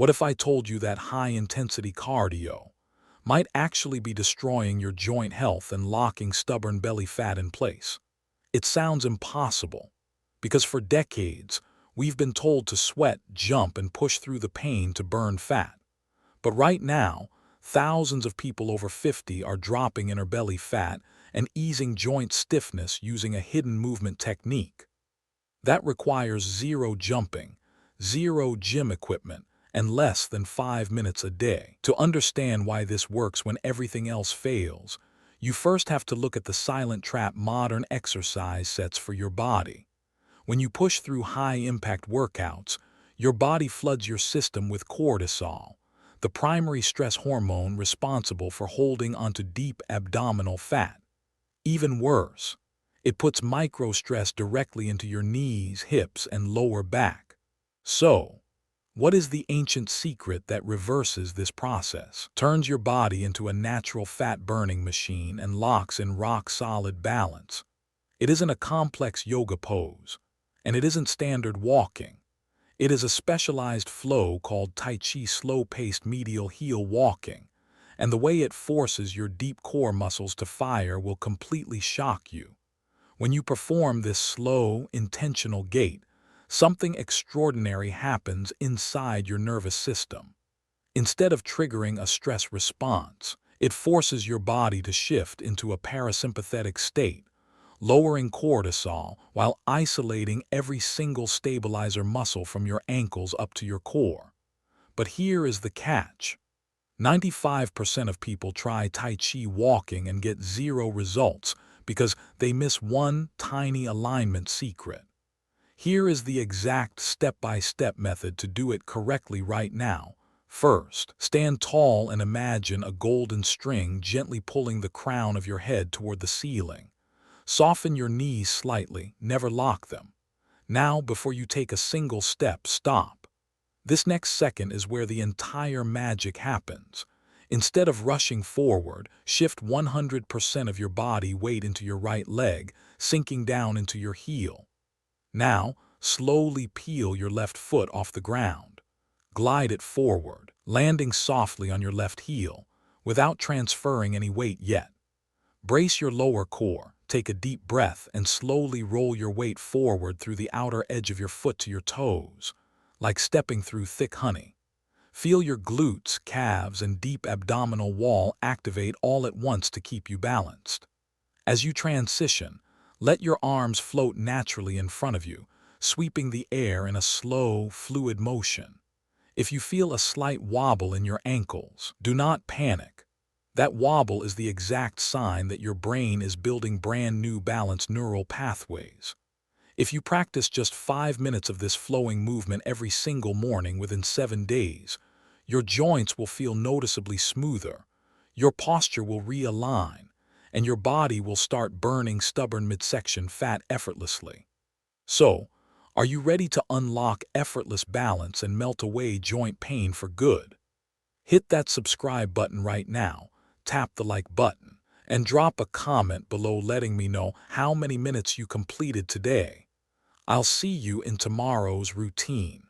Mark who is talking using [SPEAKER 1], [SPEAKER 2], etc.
[SPEAKER 1] What if I told you that high-intensity cardio might actually be destroying your joint health and locking stubborn belly fat in place? It sounds impossible, because for decades, we've been told to sweat, jump, and push through the pain to burn fat. But right now, thousands of people over 50 are dropping inner belly fat and easing joint stiffness using a hidden movement technique. That requires zero jumping, zero gym equipment, and less than 5 minutes a day. To understand why this works when everything else fails, you first have to look at the silent trap modern exercise sets for your body. When you push through high-impact workouts, your body floods your system with cortisol, the primary stress hormone responsible for holding onto deep abdominal fat. Even worse, it puts micro-stress directly into your knees, hips, and lower back. So, what is the ancient secret that reverses this process, turns your body into a natural fat-burning machine, and locks in rock-solid balance? It isn't a complex yoga pose, and it isn't standard walking. It is a specialized flow called Tai Chi slow-paced medial heel walking, and the way it forces your deep core muscles to fire will completely shock you. When you perform this slow, intentional gait, something extraordinary happens inside your nervous system. Instead of triggering a stress response, it forces your body to shift into a parasympathetic state, lowering cortisol while isolating every single stabilizer muscle from your ankles up to your core. But here is the catch. 95% of people try Tai Chi walking and get zero results because they miss one tiny alignment secret. Here is the exact step-by-step method to do it correctly right now. First, stand tall and imagine a golden string gently pulling the crown of your head toward the ceiling. Soften your knees slightly, never lock them. Now, before you take a single step, stop. This next second is where the entire magic happens. Instead of rushing forward, shift 100% of your body weight into your right leg, sinking down into your heel. Now, slowly peel your left foot off the ground. Glide it forward, landing softly on your left heel, without transferring any weight yet. Brace your lower core, take a deep breath, and slowly roll your weight forward through the outer edge of your foot to your toes, like stepping through thick honey. Feel your glutes, calves, and deep abdominal wall activate all at once to keep you balanced. As you transition, let your arms float naturally in front of you, sweeping the air in a slow, fluid motion. If you feel a slight wobble in your ankles, do not panic. That wobble is the exact sign that your brain is building brand new balanced neural pathways. If you practice just 5 minutes of this flowing movement every single morning within 7 days, your joints will feel noticeably smoother, your posture will realign, and your body will start burning stubborn midsection fat effortlessly. So, are you ready to unlock effortless balance and melt away joint pain for good? Hit that subscribe button right now, tap the like button, and drop a comment below letting me know how many minutes you completed today. I'll see you in tomorrow's routine.